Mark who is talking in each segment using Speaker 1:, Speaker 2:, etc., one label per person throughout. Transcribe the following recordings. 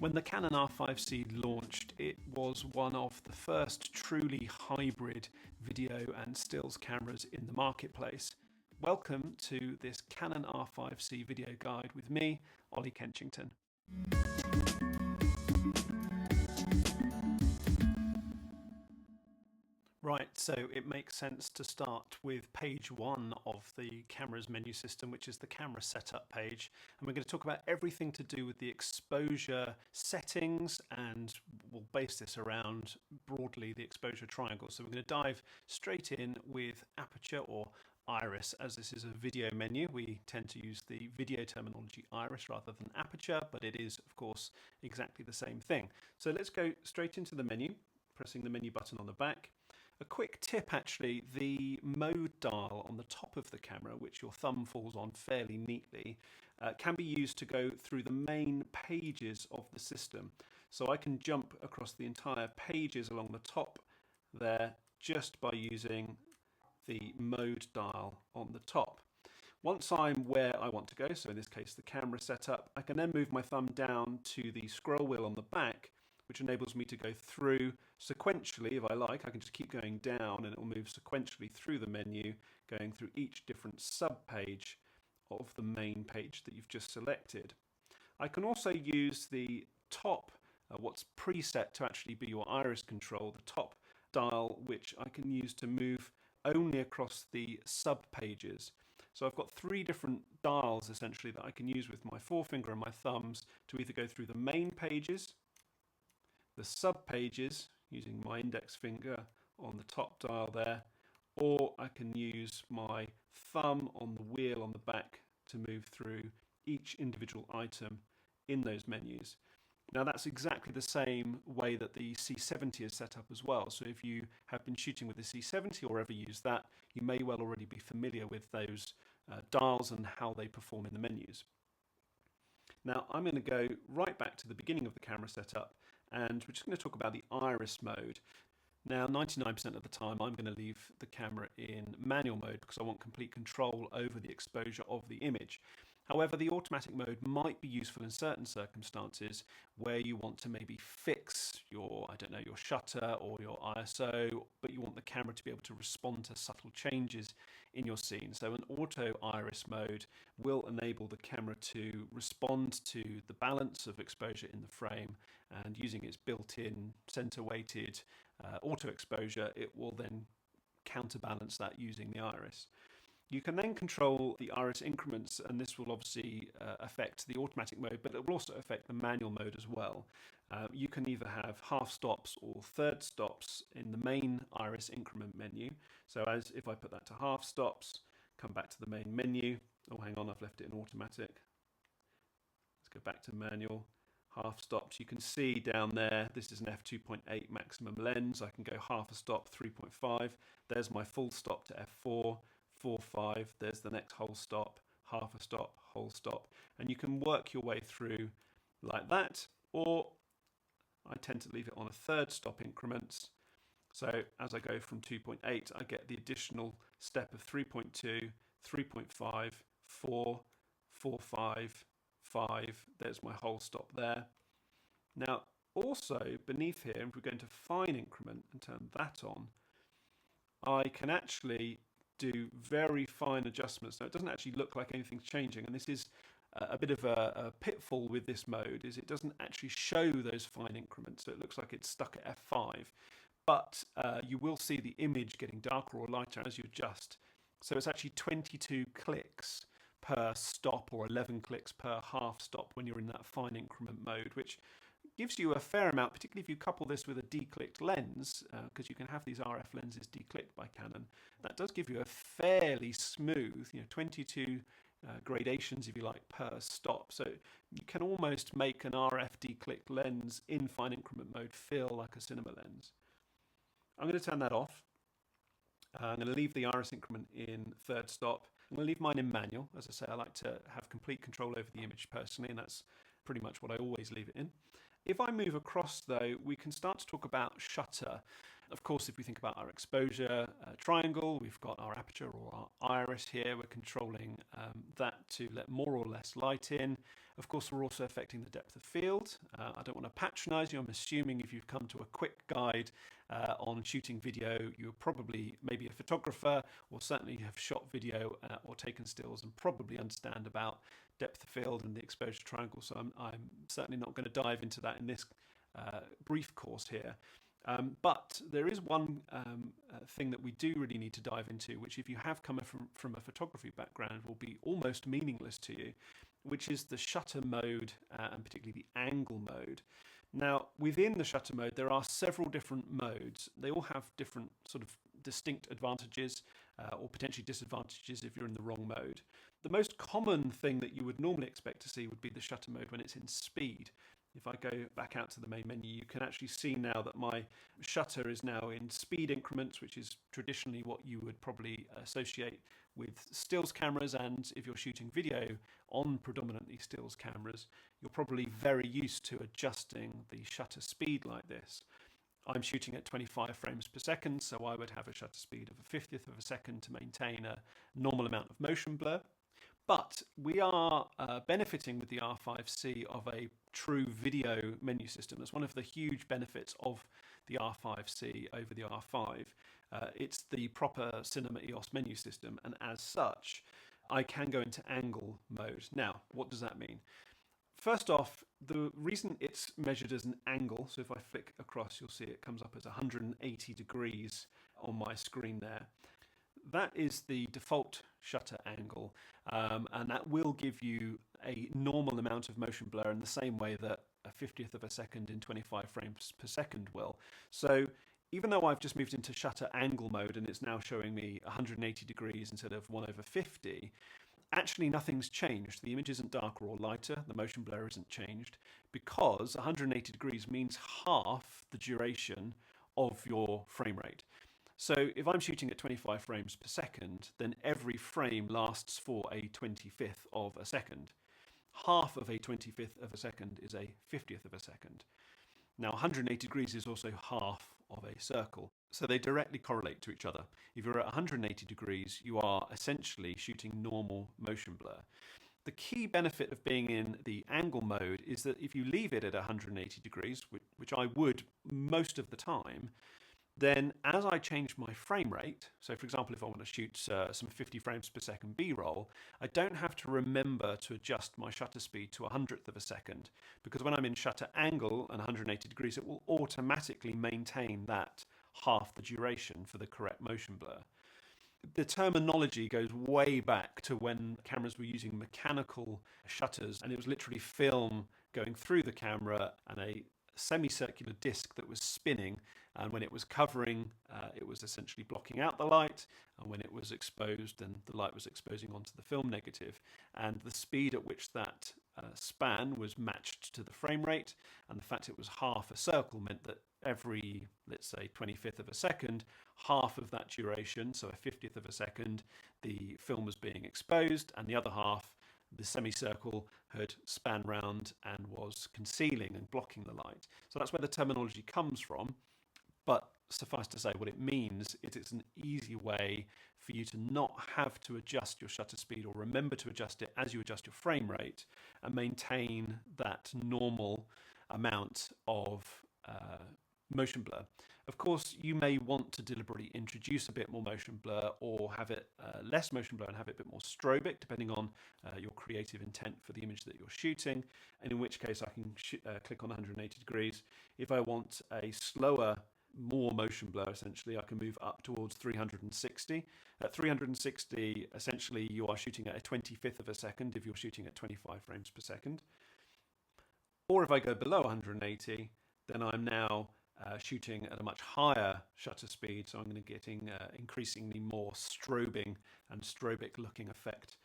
Speaker 1: When the Canon R5C launched, it was one of the first truly hybrid video and stills cameras in the marketplace. Welcome to this Canon R5C video guide with me, Ollie Kenchington. Right, so it makes sense to start with page 1 of the camera's menu system, which is the camera setup page. And we're going to talk about everything to do with the exposure settings, and we'll base this around broadly the exposure triangle. So we're going to dive straight in with aperture or iris. As this is a video menu, we tend to use the video terminology iris rather than aperture, but it is, of course, exactly the same thing. So let's go straight into the menu, pressing the menu button on the back. A quick tip actually, the mode dial on the top of the camera, which your thumb falls on fairly neatly, can be used to go through the main pages of the system. So I can jump across the entire pages along the top there just by using the mode dial on the top. Once I'm where I want to go, so in this case the camera setup, I can then move my thumb down to the scroll wheel on the back, which enables me to go through sequentially if I like. I can just keep going down and it will move sequentially through the menu, going through each different sub-page of the main page that you've just selected. I can also use the top, what's preset to actually be your iris control, the top dial, which I can use to move only across the sub-pages. So I've got 3 different dials essentially that I can use with my forefinger and my thumbs to either go through the main pages, the sub-pages, using my index finger on the top dial there, or I can use my thumb on the wheel on the back to move through each individual item in those menus. Now that's exactly the same way that the C70 is set up as well. So if you have been shooting with the C70 or ever used that, you may well already be familiar with those dials and how they perform in the menus. Now I'm going to go right back to the beginning of the camera setup, and we're just going to talk about the iris mode. Now 99% of the time I'm going to leave the camera in manual mode because I want complete control over the exposure of the image. However, the automatic mode might be useful in certain circumstances where you want to maybe fix your, your shutter or your ISO, but you want the camera to be able to respond to subtle changes in your scene. So an auto iris mode will enable the camera to respond to the balance of exposure in the frame, and using its built-in center-weighted auto exposure, it will then counterbalance that using the iris. You can then control the iris increments, and this will obviously affect the automatic mode, but it will also affect the manual mode as well. You can either have half stops or third stops in the main iris increment menu. So as if I put that to half stops, come back to the main menu. Oh, hang on, I've left it in automatic. Let's go back to manual. Half stops, you can see down there, this is an f2.8 maximum lens. I can go half a stop, 3.5. There's my full stop to f4. 4.5, there's the next whole stop, half a stop, whole stop, and you can work your way through like that, or I tend to leave it on a third stop increments. So as I go from 2.8, I get the additional step of 3.2, 3.5, 4, 4.5, 5, there's my whole stop there. Now also beneath here, if we're going to fine increment and turn that on, I can actually do very fine adjustments. Now it doesn't actually look like anything's changing, and this is a bit of a pitfall with this mode, is it doesn't actually show those fine increments, so it looks like it's stuck at f5, but you will see the image getting darker or lighter as you adjust. So it's actually 22 clicks per stop or 11 clicks per half stop when you're in that fine increment mode, which gives you a fair amount, particularly if you couple this with a declicked lens, because you can have these RF lenses declicked by Canon. That does give you a fairly smooth, 22 gradations, if you like, per stop. So you can almost make an RF declicked lens in fine increment mode feel like a cinema lens. I'm going to turn that off. I'm going to leave the iris increment in third stop. I'm going to leave mine in manual. As I say, I like to have complete control over the image personally, and that's pretty much what I always leave it in. If I move across though, we can start to talk about shutter. Of course, if we think about our exposure triangle, we've got our aperture or our iris here. We're controlling that to let more or less light in. Of course, we're also affecting the depth of field. I don't want to patronize you. I'm assuming if you've come to a quick guide on shooting video, you're probably maybe a photographer, or certainly have shot video or taken stills and probably understand about depth of field and the exposure triangle. So I'm certainly not going to dive into that in this brief course here. But there is one thing that we do really need to dive into, which if you have come from a photography background will be almost meaningless to you, which is the shutter mode and particularly the angle mode. Now, within the shutter mode, there are several different modes. They all have different sort of distinct advantages or potentially disadvantages if you're in the wrong mode. The most common thing that you would normally expect to see would be the shutter mode when it's in speed. If I go back out to the main menu, you can actually see now that my shutter is now in speed increments, which is traditionally what you would probably associate with stills cameras. And if you're shooting video on predominantly stills cameras, you're probably very used to adjusting the shutter speed like this. I'm shooting at 25 frames per second, so I would have a shutter speed of a 50th of a second to maintain a normal amount of motion blur. But we are benefiting with the R5C of a true video menu system. That's one of the huge benefits of the R5C over the R5. It's the proper Cinema EOS menu system, and as such, I can go into angle mode. Now, what does that mean? First off, the reason it's measured as an angle, so if I flick across, you'll see it comes up as 180 degrees on my screen there. That is the default shutter angle, and that will give you a normal amount of motion blur in the same way that a 50th of a second in 25 frames per second will. So even though I've just moved into shutter angle mode and it's now showing me 180 degrees instead of 1/50, actually nothing's changed. The image isn't darker or lighter, the motion blur isn't changed, because 180 degrees means half the duration of your frame rate. So if I'm shooting at 25 frames per second, then every frame lasts for a 25th of a second. Half of a 25th of a second is a 50th of a second. Now 180 degrees is also half of a circle, so they directly correlate to each other. If you're at 180 degrees, you are essentially shooting normal motion blur. The key benefit of being in the angle mode is that if you leave it at 180 degrees, which I would most of the time, then as I change my frame rate, so for example, if I want to shoot some 50 frames per second B-roll, I don't have to remember to adjust my shutter speed to 100th of a second, because when I'm in shutter angle and 180 degrees, it will automatically maintain that half the duration for the correct motion blur. The terminology goes way back to when cameras were using mechanical shutters, and it was literally film going through the camera and a semicircular disc that was spinning, and when it was covering, it was essentially blocking out the light, and when it was exposed, then the light was exposing onto the film negative, and the speed at which that span was matched to the frame rate, and the fact it was half a circle meant that every, let's say, 25th of a second, half of that duration, so a 50th of a second, the film was being exposed, and the other half, the semicircle, had span round and was concealing and blocking the light. So that's where the terminology comes from. But suffice to say, what it means is it's an easy way for you to not have to adjust your shutter speed or remember to adjust it as you adjust your frame rate and maintain that normal amount of motion blur. Of course, you may want to deliberately introduce a bit more motion blur or have it less motion blur and have it a bit more strobic, depending on your creative intent for the image that you're shooting, and in which case I can click on 180 degrees. If I want a slower, more motion blur, essentially, I can move up towards 360. At 360, essentially, you are shooting at a 25th of a second if you're shooting at 25 frames per second. Or if I go below 180, then I'm now shooting at a much higher shutter speed, so I'm going to get increasingly more strobing and strobic looking effect.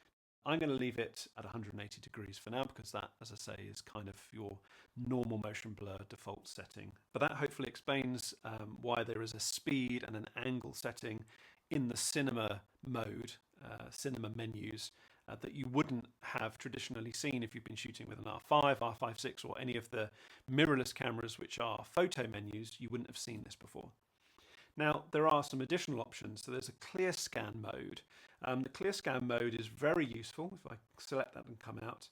Speaker 1: I'm going to leave it at 180 degrees for now because that, as I say, is kind of your normal motion blur default setting. But that hopefully explains why there is a speed and an angle setting in the cinema mode, cinema menus, that you wouldn't have traditionally seen if you've been shooting with an R5, R5.6 or any of the mirrorless cameras which are photo menus. You wouldn't have seen this before. Now, there are some additional options. So there's a clear scan mode. The clear scan mode is very useful. If I select that and come out,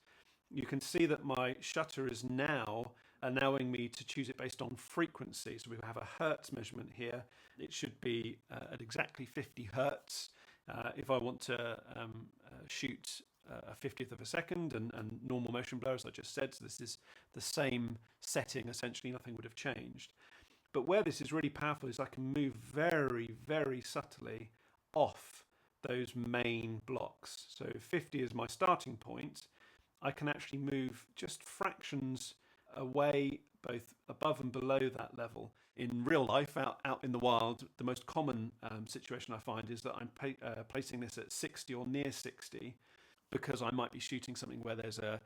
Speaker 1: you can see that my shutter is now allowing me to choose it based on frequency. So we have a hertz measurement here. It should be at exactly 50 hertz. If I want to shoot a 50th of a second and normal motion blur, as I just said, so this is the same setting, essentially nothing would have changed. But where this is really powerful is I can move very, very subtly off those main blocks. So 50 is my starting point. I can actually move just fractions away, both above and below that level. In real life, out in the wild, the most common situation I find is that I'm placing this at 60 or near 60, because I might be shooting something where there's a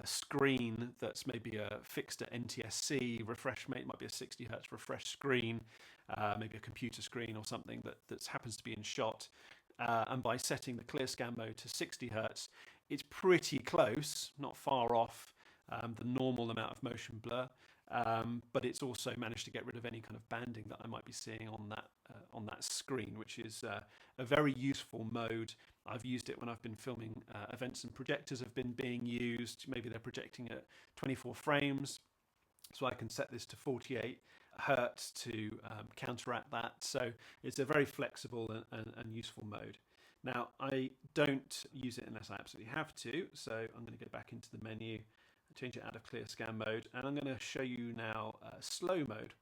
Speaker 1: screen that's maybe fixed at NTSC refresh, mate, it might be a 60 hertz refresh screen, maybe a computer screen or something that happens to be in shot. And by setting the clear scan mode to 60 hertz, it's pretty close, not far off the normal amount of motion blur, but it's also managed to get rid of any kind of banding that I might be seeing on that screen, which is a very useful mode. I've used it when I've been filming events and projectors have been being used. Maybe they're projecting at 24 frames, so I can set this to 48 hertz to counteract that. So it's a very flexible and useful mode. Now, I don't use it unless I absolutely have to, so I'm going to go back into the menu, change it out of clear scan mode, and I'm going to show you now slow mode.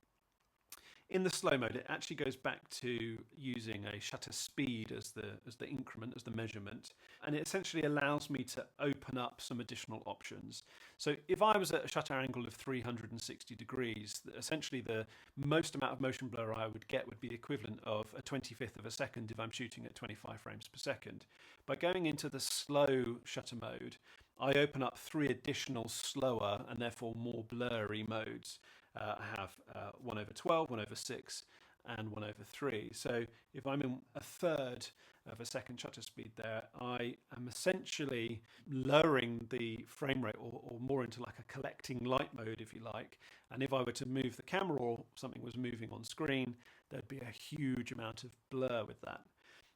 Speaker 1: In the slow mode, it actually goes back to using a shutter speed as the increment, as the measurement, and it essentially allows me to open up some additional options. So if I was at a shutter angle of 360 degrees, essentially the most amount of motion blur I would get would be equivalent of a 25th of a second if I'm shooting at 25 frames per second. By going into the slow shutter mode, I open up 3 additional slower and therefore more blurry modes. I have 1/12, 1/6, and 1/3. So if I'm in a third of a second shutter speed there, I am essentially lowering the frame rate or more into like a collecting light mode, if you like. And if I were to move the camera or something was moving on screen, there'd be a huge amount of blur with that.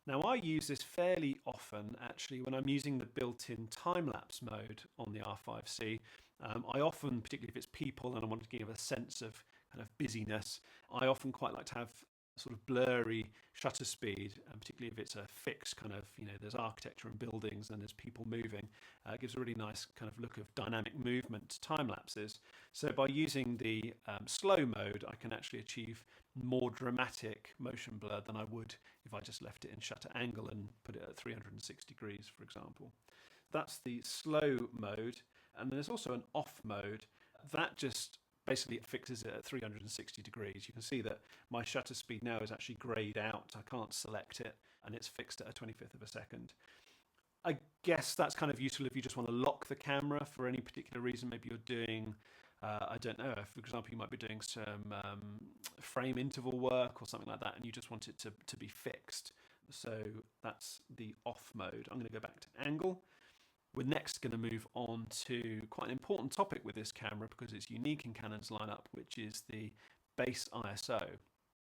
Speaker 1: Now, I use this fairly often actually when I'm using the built-in time-lapse mode on the R5C. I often, particularly if it's people and I want to give a sense of kind of busyness, I often quite like to have sort of blurry shutter speed, and particularly if it's a fixed kind of, there's architecture and buildings and there's people moving, it gives a really nice kind of look of dynamic movement to time lapses. So by using the slow mode, I can actually achieve more dramatic motion blur than I would if I just left it in shutter angle and put it at 360 degrees, for example. That's the slow mode. And there's also an off mode that just basically fixes it at 360 degrees. You can see that my shutter speed now is actually grayed out. I can't select it and it's fixed at a 25th of a second. I guess that's kind of useful if you just want to lock the camera for any particular reason. Maybe you're doing, I don't know, for example, you might be doing some frame interval work or something like that and you just want it to be fixed. So that's the off mode. I'm going to go back to angle. We're next going to move on to quite an important topic with this camera because it's unique in Canon's lineup, which is the base ISO.